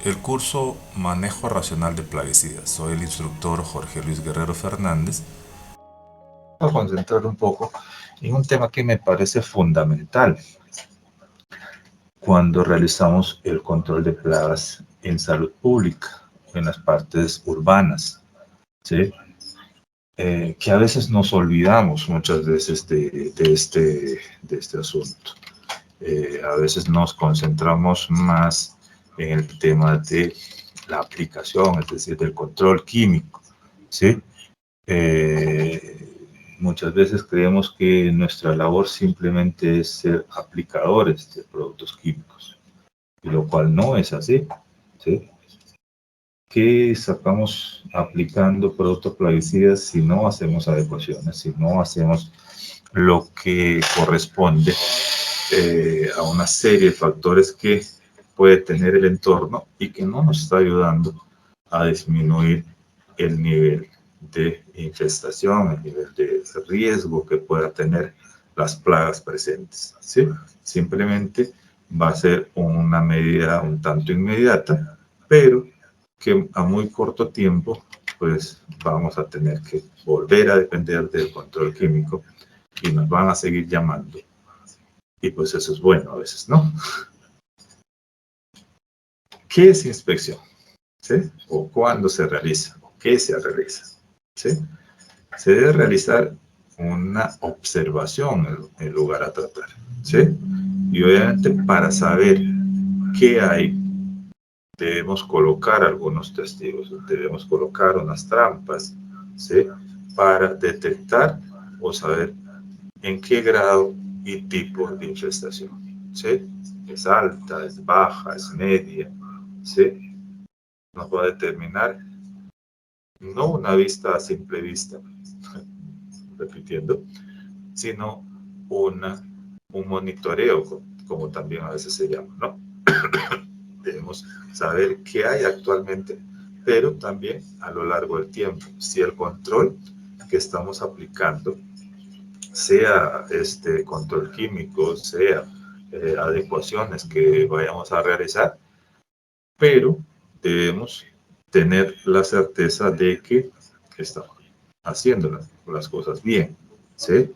el curso Manejo Racional de Plaguicidas. Soy el instructor Jorge Luis Guerrero Fernández. Voy a concentrar un poco en un tema que me parece fundamental cuando realizamos el control de plagas en salud pública, en las partes urbanas, ¿sí? Que a veces nos olvidamos muchas veces de este asunto. A veces nos concentramos más en el tema de la aplicación, es decir, del control químico, ¿sí? Muchas veces creemos que nuestra labor simplemente es ser aplicadores de productos químicos, y lo cual no es así, ¿sí? ¿Qué sacamos aplicando productos plaguicidas si no hacemos adecuaciones, si no hacemos lo que corresponde a una serie de factores que puede tener el entorno y que no nos está ayudando a disminuir el nivel de infestación, el nivel de riesgo que pueda tener las plagas presentes, ¿sí? Simplemente va a ser una medida un tanto inmediata, pero que a muy corto tiempo pues vamos a tener que volver a depender del control químico y nos van a seguir llamando. Y pues eso es bueno a veces, ¿no? ¿Qué es inspección? ¿Sí? ¿O cuándo se realiza? ¿O qué se realiza? ¿Sí? Se debe realizar una observación en el lugar a tratar, ¿sí? Y obviamente para saber qué hay, debemos colocar algunos testigos, debemos colocar unas trampas, ¿sí? Para detectar o saber en qué grado y tipo de infestación, ¿sí? Es alta, es baja, es media, ¿sí? Nos va a determinar no una vista a simple vista, repitiendo, sino un monitoreo, como también a veces se llama, ¿no? Debemos saber qué hay actualmente, pero también a lo largo del tiempo, si el control que estamos aplicando, sea este control químico, sea adecuaciones que vayamos a realizar, pero debemos tener la certeza de que estamos haciendo las cosas bien, ¿sí?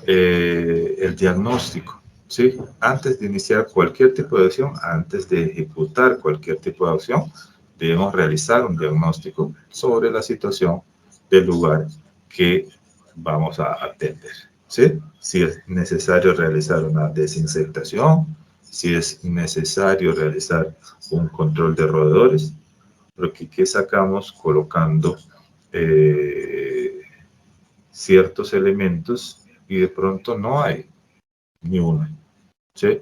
El diagnóstico, ¿sí? Antes de iniciar cualquier tipo de acción, antes de ejecutar cualquier tipo de acción, debemos realizar un diagnóstico sobre la situación del lugar que vamos a atender, ¿sí? Si es necesario realizar una desinsectación, si es necesario realizar un control de roedores, porque ¿qué sacamos colocando ciertos elementos y de pronto no hay ni uno, ¿sí?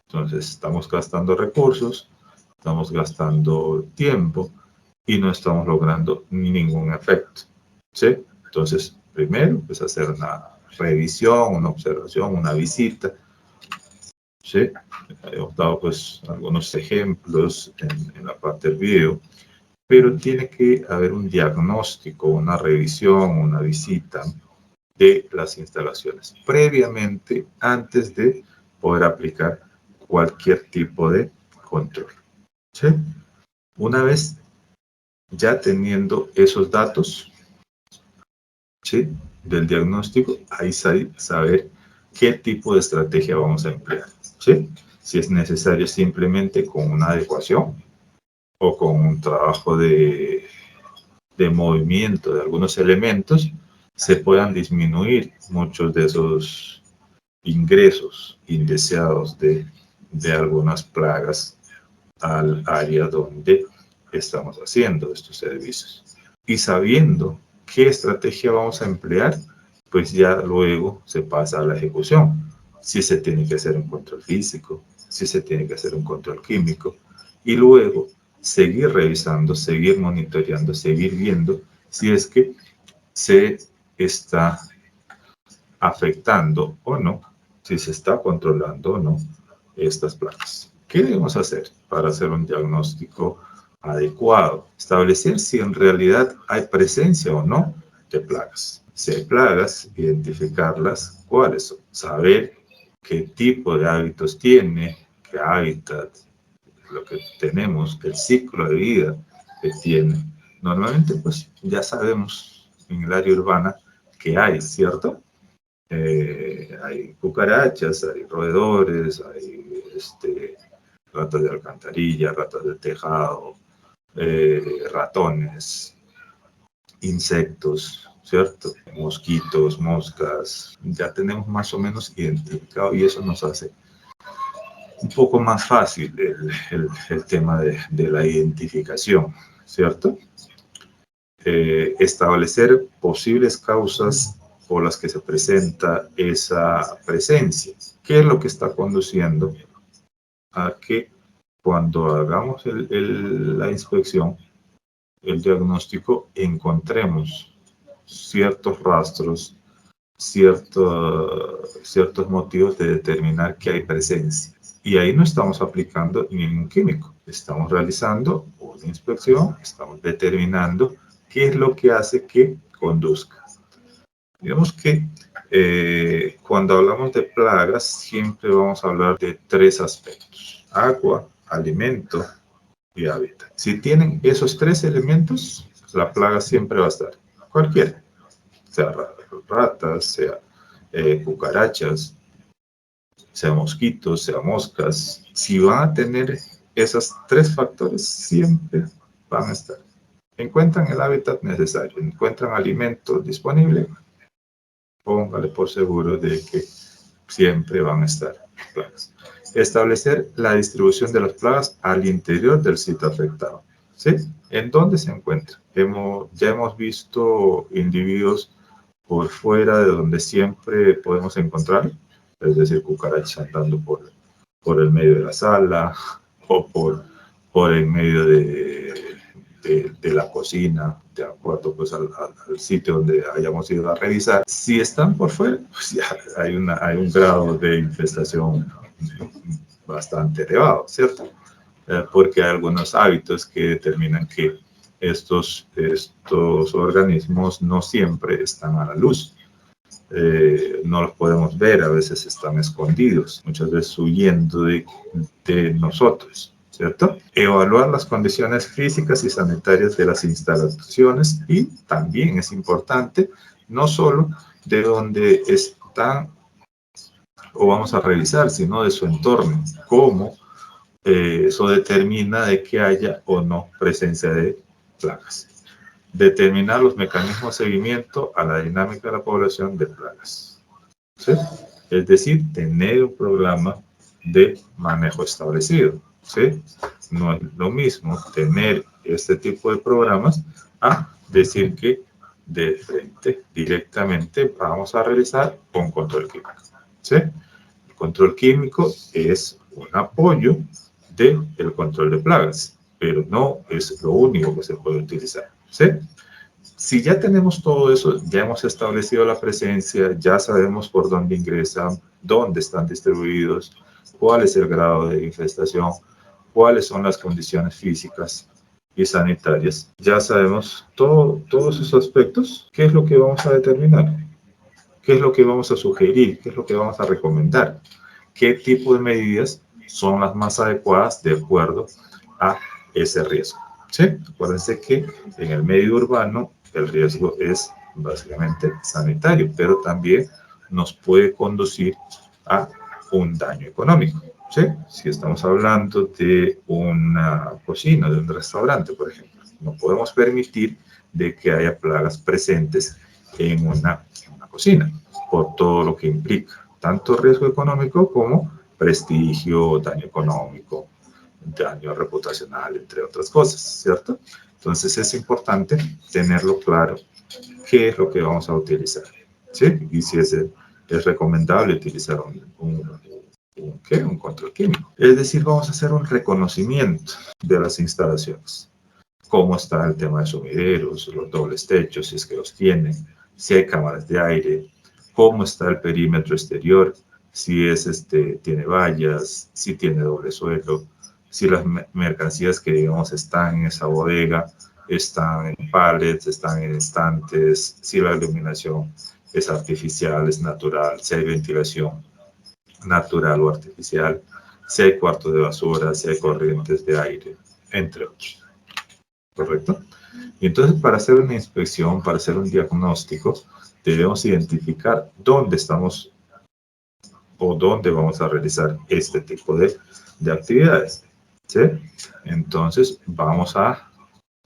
Entonces estamos gastando recursos, estamos gastando tiempo y no estamos logrando ningún efecto, ¿sí? Entonces, primero, pues hacer una revisión, una observación, una visita, ¿sí? He dado pues algunos ejemplos en la parte del video, pero tiene que haber un diagnóstico, una revisión, una visita de las instalaciones previamente antes de poder aplicar cualquier tipo de control, ¿sí? Una vez ya teniendo esos datos, ¿sí? Del diagnóstico, ahí saber qué tipo de estrategia vamos a emplear, ¿sí? Si es necesario simplemente con una adecuación o con un trabajo de movimiento de algunos elementos, se puedan disminuir muchos de esos ingresos indeseados de algunas plagas al área donde estamos haciendo estos servicios. Y sabiendo qué estrategia vamos a emplear, pues ya luego se pasa a la ejecución. Si se tiene que hacer un control físico, si se tiene que hacer un control químico, y luego seguir revisando, seguir monitoreando, seguir viendo si es que se está afectando o no, si se está controlando o no estas plagas. ¿Qué debemos hacer para hacer un diagnóstico adecuado? Establecer si en realidad hay presencia o no de plagas. Si hay plagas, identificarlas, cuáles son. Saber qué tipo de hábitos tiene, qué hábitat, lo que tenemos, el ciclo de vida que tiene. Normalmente, pues ya sabemos en el área urbana que hay, ¿cierto? Hay cucarachas, hay roedores, hay ratas de alcantarilla, ratas de tejado, ratones, insectos, ¿cierto? Mosquitos, moscas, ya tenemos más o menos identificado y eso nos hace un poco más fácil el tema de la identificación, ¿cierto? Establecer posibles causas por las que se presenta esa presencia. ¿Qué es lo que está conduciendo a que cuando hagamos la inspección, el diagnóstico, encontremos ciertos rastros, ciertos motivos de determinar que hay presencia? Y ahí no estamos aplicando ningún químico. Estamos realizando una inspección, estamos determinando qué es lo que hace que conduzca. Digamos que cuando hablamos de plagas, siempre vamos a hablar de tres aspectos: agua, alimento y hábitat. Si tienen esos tres elementos, la plaga siempre va a estar. Cualquiera. Sea ratas, sea cucarachas, sea mosquitos, sea moscas. Si van a tener esos tres factores, siempre van a estar. Encuentran el hábitat necesario, encuentran alimento disponible, póngale por seguro de que siempre van a estar plagas. Establecer la distribución de las plagas al interior del sitio afectado. ¿Sí? ¿En dónde se encuentra? Ya hemos visto individuos por fuera de donde siempre podemos encontrar, es decir, cucarachas andando por el medio de la sala o por el medio de la cocina, de acuerdo pues al sitio donde hayamos ido a revisar. Si están por fuera, pues ya hay un grado de infestación bastante elevado, ¿cierto? Porque hay algunos hábitos que determinan que estos organismos no siempre están a la luz. No los podemos ver, a veces están escondidos, muchas veces huyendo de nosotros, ¿cierto? Evaluar las condiciones físicas y sanitarias de las instalaciones, y también es importante no solo de dónde están o vamos a revisar, sino de su entorno, cómo eso determina de que haya o no presencia de plagas. Determinar los mecanismos de seguimiento a la dinámica de la población de plagas. ¿Sí? Es decir, tener un programa de manejo establecido. ¿Sí? No es lo mismo tener este tipo de programas a decir que de frente, directamente, vamos a realizar un control químico. ¿Sí? El control químico es un apoyo del control de plagas, pero no es lo único que se puede utilizar. ¿Sí? Si ya tenemos todo eso, ya hemos establecido la presencia, ya sabemos por dónde ingresan, dónde están distribuidos, cuál es el grado de infestación, cuáles son las condiciones físicas y sanitarias, ya sabemos todos esos aspectos. ¿Qué es lo que vamos a determinar? ¿Qué es lo que vamos a sugerir? ¿Qué es lo que vamos a recomendar? ¿Qué tipo de medidas son las más adecuadas de acuerdo a ese riesgo? ¿Sí? Acuérdense que en el medio urbano el riesgo es básicamente sanitario, pero también nos puede conducir a un daño económico. ¿Sí? Si estamos hablando de una cocina, de un restaurante, por ejemplo, no podemos permitir de que haya plagas presentes en una cocina, por todo lo que implica, tanto riesgo económico como prestigio, daño económico, daño reputacional, entre otras cosas, ¿cierto? Entonces es importante tenerlo claro qué es lo que vamos a utilizar, ¿sí? Y si es recomendable utilizar un control químico. Es decir, vamos a hacer un reconocimiento de las instalaciones. Cómo está el tema de sumideros, los dobles techos, si es que los tienen, si hay cámaras de aire, cómo está el perímetro exterior, si tiene vallas, si tiene doble suelo, si las mercancías que digamos están en esa bodega están en pallets, están en estantes, si la iluminación es artificial, es natural, si hay ventilación natural o artificial, si hay cuartos de basura, si hay corrientes de aire, entre otros. ¿Correcto? Y entonces, para hacer una inspección, para hacer un diagnóstico, debemos identificar dónde estamos o dónde vamos a realizar este tipo de actividades. ¿Sí? Entonces, vamos a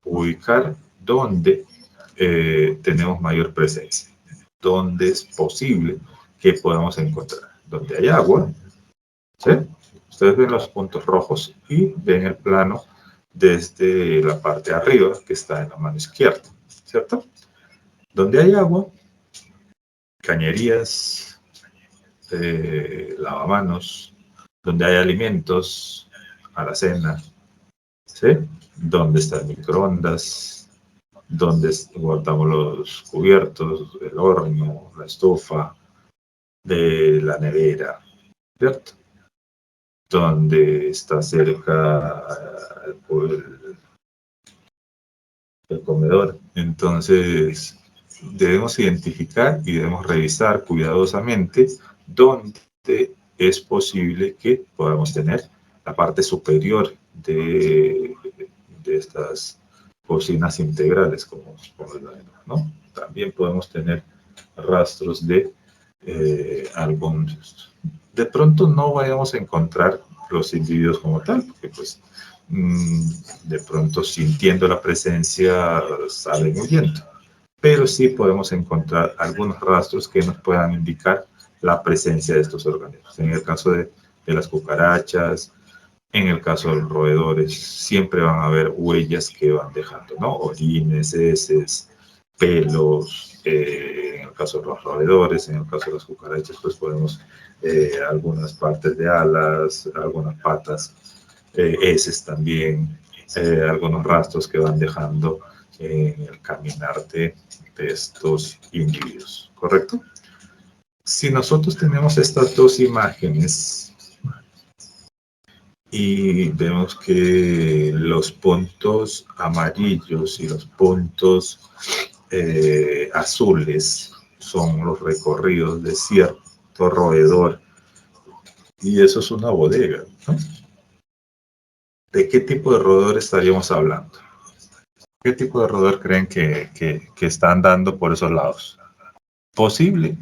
ubicar dónde tenemos mayor presencia, dónde es posible que podamos encontrar. Donde hay agua, ¿sí? Ustedes ven los puntos rojos y ven el plano desde la parte de arriba, que está en la mano izquierda, ¿cierto? Donde hay agua, cañerías, lavamanos, donde hay alimentos, alacena, ¿sí? Donde está el microondas, donde guardamos los cubiertos, el horno, la estufa, de la nevera, ¿cierto? Donde está cerca el comedor. Entonces, debemos identificar y debemos revisar cuidadosamente dónde es posible que podamos tener la parte superior de estas cocinas integrales, como ¿no? También podemos tener rastros de algunos. De pronto no vayamos a encontrar los individuos como tal, porque pues de pronto sintiendo la presencia salen huyendo. Pero sí podemos encontrar algunos rastros que nos puedan indicar la presencia de estos organismos. En el caso de las cucarachas, en el caso de los roedores, siempre van a haber huellas que van dejando, ¿no? Orines, heces, pelos, en el caso de los roedores, en el caso de las cucarachas, pues podemos algunas partes de alas, algunas patas, heces también, algunos rastros que van dejando en el caminar de estos individuos, ¿correcto? Si nosotros tenemos estas dos imágenes y vemos que los puntos amarillos y los puntos azules son los recorridos de cierto roedor, y eso es una bodega, ¿no? ¿De qué tipo de roedor estaríamos hablando? ¿Qué tipo de roedor creen que están dando por esos lados? Posible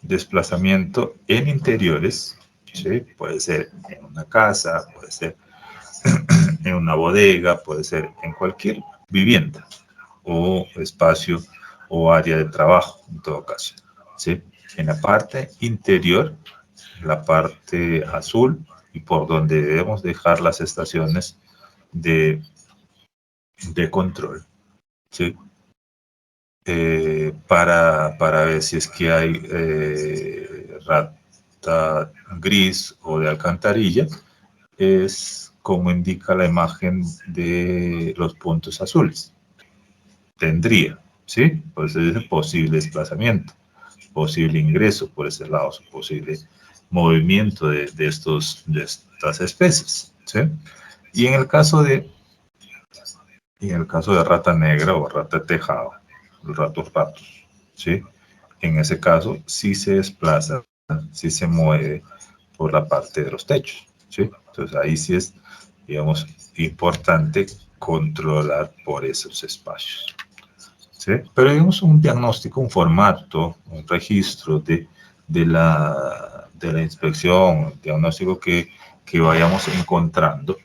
desplazamiento en interiores, ¿sí? Puede ser en una casa, puede ser en una bodega, puede ser en cualquier vivienda o espacio o área de trabajo, en todo caso, ¿sí? En la parte interior, la parte azul, y por donde debemos dejar las estaciones de control, ¿sí? Para ver si es que hay rata gris o de alcantarilla, es como indica la imagen de los puntos azules. Tendría, ¿sí? Pues es posible desplazamiento, posible ingreso por ese lado, posible movimiento de estas especies, ¿sí? Y en el caso de rata negra o rata de tejado, los ratos, ¿sí? En ese caso, sí se desplaza, sí se mueve por la parte de los techos, ¿sí? Entonces ahí sí es, digamos, importante controlar por esos espacios, ¿sí? Pero digamos un diagnóstico, un formato, un registro de la inspección, un diagnóstico que vayamos encontrando,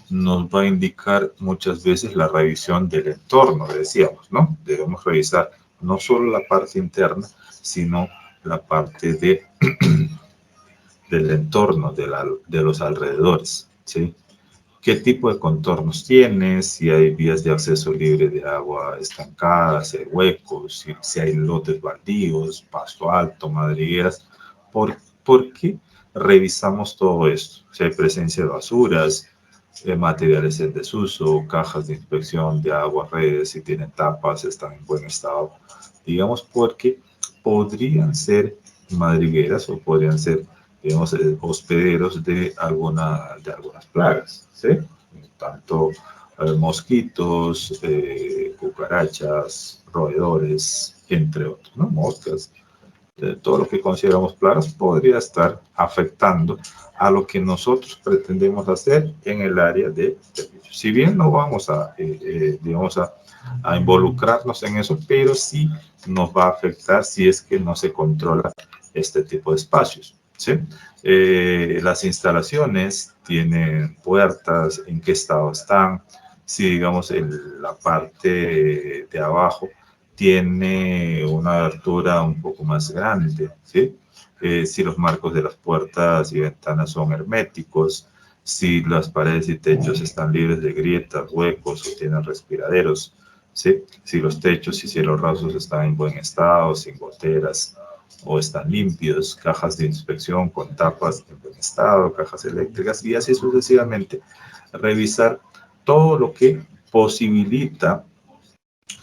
nos va a indicar muchas veces la revisión del entorno, decíamos, ¿no? Debemos revisar no solo la parte interna, sino la parte del entorno, de los alrededores, ¿sí? ¿Qué tipo de contornos tiene? Si hay vías de acceso libre de agua estancada, si hay huecos, si hay lotes baldíos, pasto alto, madrigueras. ¿Por qué revisamos todo esto? Si hay presencia de basuras, materiales en desuso, cajas de inspección de agua, redes, si tienen tapas, están en buen estado. Digamos porque podrían ser madrigueras o podrían ser, digamos, hospederos de algunas plagas, ¿sí? Tanto mosquitos, cucarachas, roedores, entre otros, ¿no? Moscas, todo lo que consideramos plagas podría estar afectando a lo que nosotros pretendemos hacer en el área de servicios. Si bien no vamos a, digamos, a involucrarnos en eso, pero sí nos va a afectar si es que no se controla este tipo de espacios, ¿sí? Las instalaciones tienen puertas, en qué estado están, si digamos la parte de abajo tiene una abertura un poco más grande, ¿sí? Si los marcos de las puertas y ventanas son herméticos, si las paredes y techos están libres de grietas, huecos o tienen respiraderos, ¿sí? Si los techos y cielos rasos están en buen estado, sin goteras o están limpios, cajas de inspección con tapas en buen estado, cajas eléctricas y así sucesivamente. Revisar todo lo que posibilita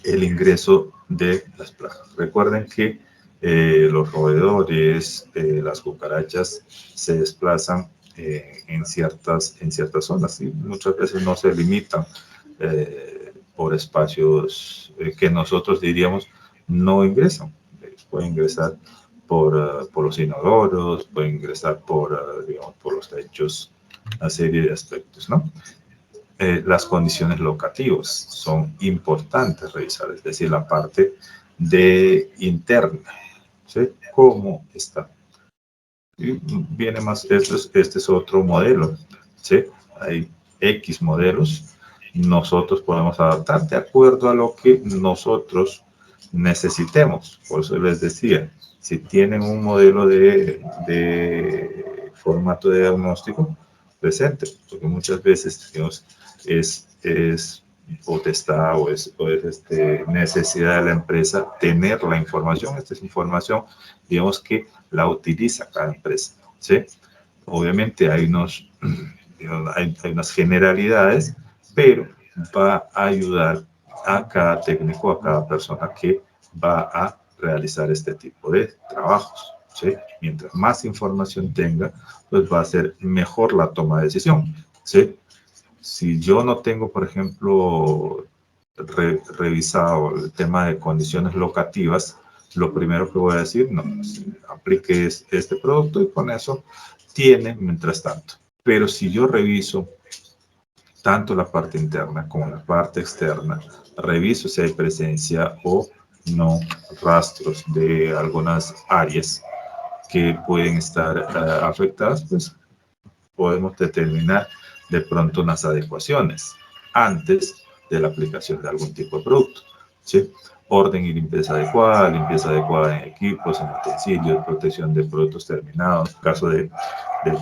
el ingreso de las plagas. Recuerden que los roedores, las cucarachas se desplazan en ciertas zonas y muchas veces no se limitan por espacios que nosotros diríamos no ingresan. Pueden ingresar por los inodoros, pueden ingresar digamos, por los techos, una serie de aspectos, ¿no? Las condiciones locativas son importantes revisar, es decir, la parte de interna, ¿sí? ¿Cómo está? Y viene más, este es otro modelo, ¿sí? Hay X modelos, nosotros podemos adaptar de acuerdo a lo que nosotros necesitemos. Por eso les decía, si tienen un modelo de formato de diagnóstico, presente, porque muchas veces digamos, es potestad o es necesidad de la empresa tener la información. Esta es información, digamos, que la utiliza cada empresa, ¿sí? Obviamente hay unas generalidades, pero va a ayudar a cada técnico, a cada persona que va a realizar este tipo de trabajos, ¿sí? Mientras más información tenga, pues va a ser mejor la toma de decisión, ¿sí? Si yo no tengo, por ejemplo, revisado el tema de condiciones locativas, lo primero que voy a decir, no, aplique este producto y con eso tiene mientras tanto. Pero si yo reviso tanto la parte interna como la parte externa, reviso si hay presencia o no rastros de algunas áreas que pueden estar afectadas, pues podemos determinar de pronto unas adecuaciones antes de la aplicación de algún tipo de producto, ¿sí? Orden y limpieza adecuada en equipos, en utensilios, protección de productos terminados, caso del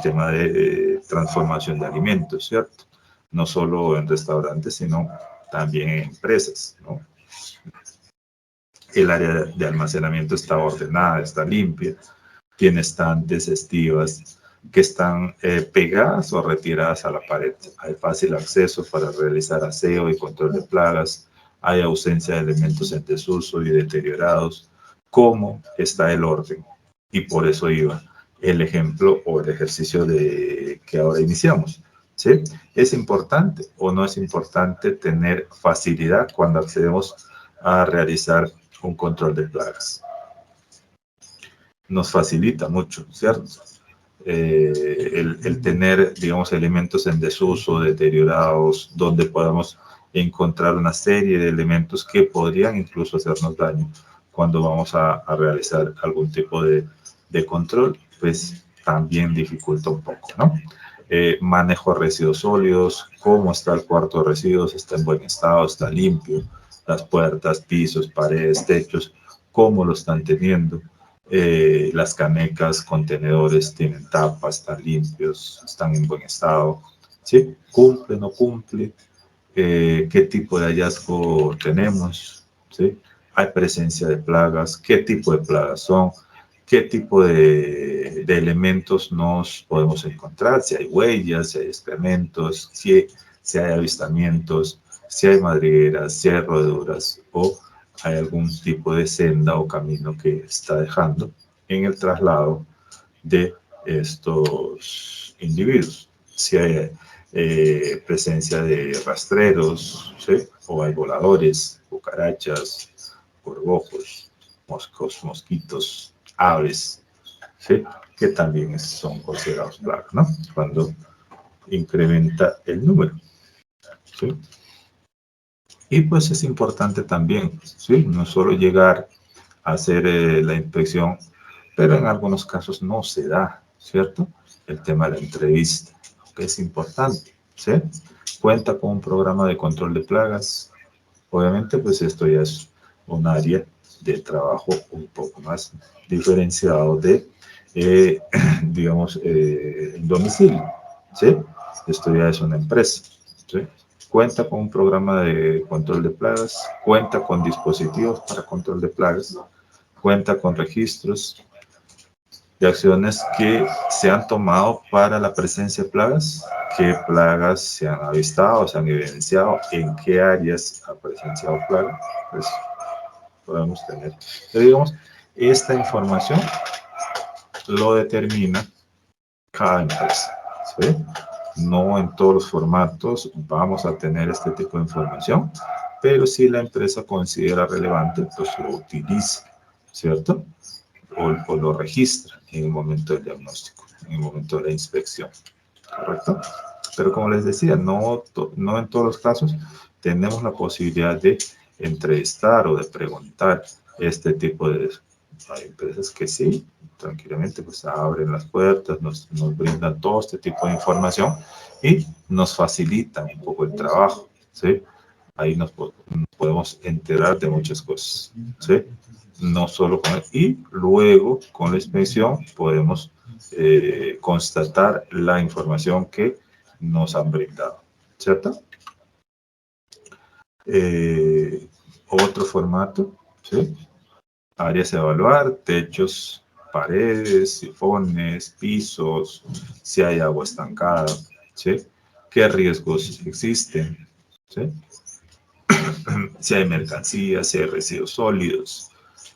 tema de transformación de alimentos, ¿cierto? No solo en restaurantes, sino también en empresas, ¿no? El área de almacenamiento está ordenada, está limpia, tiene estantes, estivas, que están pegadas o retiradas a la pared. Hay fácil acceso para realizar aseo y control de plagas. Hay ausencia de elementos en desuso y deteriorados. ¿Cómo está el orden? Y por eso iba el ejemplo o el ejercicio que ahora iniciamos, ¿sí? ¿Es importante o no es importante tener facilidad cuando accedemos a realizar un control de plagas? Nos facilita mucho, ¿cierto? El tener, digamos, elementos en desuso, deteriorados, donde podamos encontrar una serie de elementos que podrían incluso hacernos daño cuando vamos a realizar algún tipo de control, pues también dificulta un poco, ¿no? Manejo de residuos sólidos, cómo está el cuarto de residuos, está en buen estado, está limpio, las puertas, pisos, paredes, techos, cómo lo están teniendo. Las canecas, contenedores tienen tapas, están limpios, están en buen estado, ¿sí? ¿Cumple, no cumple? ¿Qué tipo de hallazgo tenemos? ¿Sí? ¿Hay presencia de plagas? ¿Qué tipo de plagas son? ¿Qué tipo de elementos nos podemos encontrar? Si hay huellas, si hay excrementos, si hay avistamientos, si hay madrigueras, si hay roeduras o hay algún tipo de senda o camino que está dejando en el traslado de estos individuos. Si hay presencia de rastreros, ¿sí? O hay voladores, cucarachas, gorgojos, mosquitos, aves, ¿sí? Que también son considerados plagas, ¿no? Cuando incrementa el número, ¿sí? Y pues es importante también, ¿sí? No solo llegar a hacer la inspección, pero en algunos casos no se da, ¿cierto? El tema de la entrevista, que es importante, ¿sí? Cuenta con un programa de control de plagas. Obviamente, pues esto ya es un área de trabajo un poco más diferenciado de, digamos, el domicilio, ¿sí? Esto ya es una empresa, ¿sí? Cuenta con un programa de control de plagas, cuenta con dispositivos para control de plagas, cuenta con registros de acciones que se han tomado para la presencia de plagas, qué plagas se han avistado, se han evidenciado, en qué áreas ha presenciado plagas, pues podemos tener. Pero digamos, esta información lo determina cada empresa, ¿sí? No en todos los formatos vamos a tener este tipo de información, pero si la empresa considera relevante, pues lo utiliza, ¿cierto? O lo registra en el momento del diagnóstico, en el momento de la inspección, ¿correcto? Pero como les decía, no en todos los casos tenemos la posibilidad de entrevistar o de preguntar este tipo de... Hay empresas que sí, tranquilamente pues abren las puertas, nos brindan todo este tipo de información y nos facilitan un poco el trabajo, ¿sí? Ahí nos podemos enterar de muchas cosas, ¿sí? No solo con y luego con la inspección podemos constatar la información que nos han brindado, ¿cierto? Otro formato, ¿sí? Áreas a evaluar, techos, paredes, sifones, pisos, si hay agua estancada, ¿sí? ¿Qué riesgos existen? ¿Sí? Si hay mercancías, si hay residuos sólidos,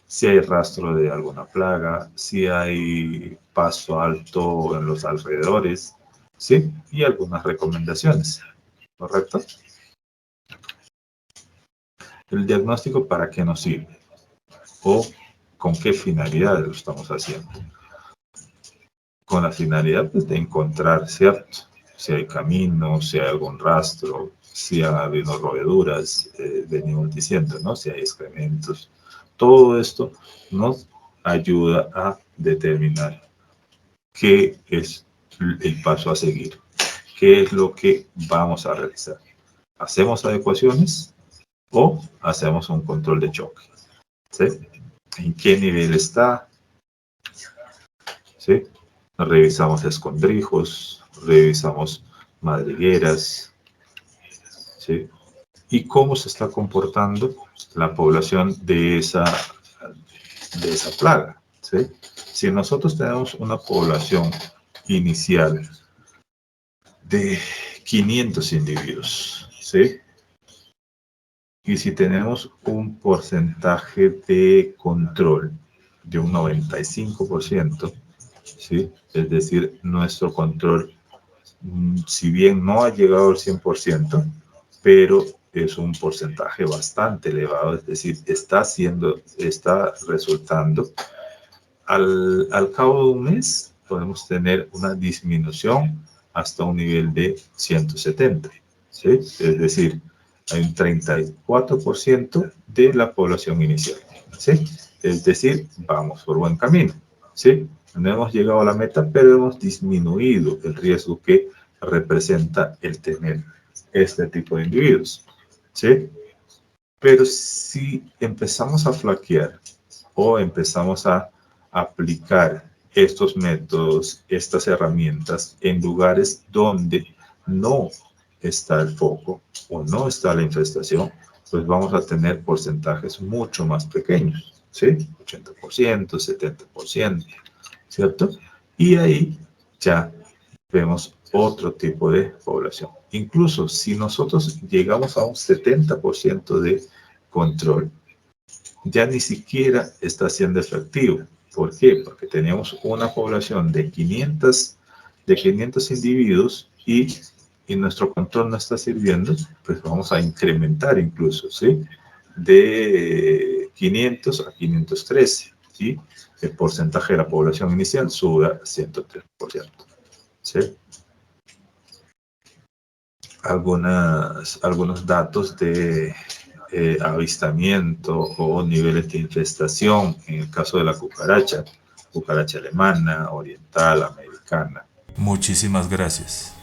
si hay rastro de alguna plaga, si hay paso alto en los alrededores, ¿sí? Y algunas recomendaciones, ¿correcto? El diagnóstico, ¿para qué nos sirve? ¿O con qué finalidad lo estamos haciendo? Con la finalidad pues, de encontrar, ¿cierto? Si hay caminos, si hay algún rastro, si ha habido roeduras, venimos diciendo, ¿no? Si hay excrementos. Todo esto nos ayuda a determinar qué es el paso a seguir, qué es lo que vamos a realizar. ¿Hacemos adecuaciones o hacemos un control de choque? ¿Sí? ¿En qué nivel está? ¿Sí? Revisamos escondrijos, revisamos madrigueras, ¿sí? Y cómo se está comportando la población de esa plaga, ¿sí? Si nosotros tenemos una población inicial de 500 individuos, ¿sí? Y si tenemos un porcentaje de control de un 95%, ¿sí? Es decir, nuestro control, si bien no ha llegado al 100%, pero es un porcentaje bastante elevado, es decir, está resultando. Al cabo de un mes podemos tener una disminución hasta un nivel de 170, ¿sí? Es decir, hay un 34% de la población inicial, ¿sí? Es decir, vamos por buen camino, ¿sí? No hemos llegado a la meta, pero hemos disminuido el riesgo que representa el tener este tipo de individuos, ¿sí? Pero si empezamos a flaquear o empezamos a aplicar estos métodos, estas herramientas en lugares donde no está el foco o no está la infestación, pues vamos a tener porcentajes mucho más pequeños, ¿sí? 80%, 70%, ¿cierto? Y ahí ya vemos otro tipo de población. Incluso si nosotros llegamos a un 70% de control, ya ni siquiera está siendo efectivo. ¿Por qué? Porque teníamos una población de 500 individuos y nuestro control no está sirviendo, pues vamos a incrementar incluso, ¿sí? De 500 a 513, ¿sí? el porcentaje de la población inicial sube a 103%. ¿Sí? Algunos datos de avistamiento o niveles de infestación en el caso de la cucaracha alemana, oriental, americana. Muchísimas gracias.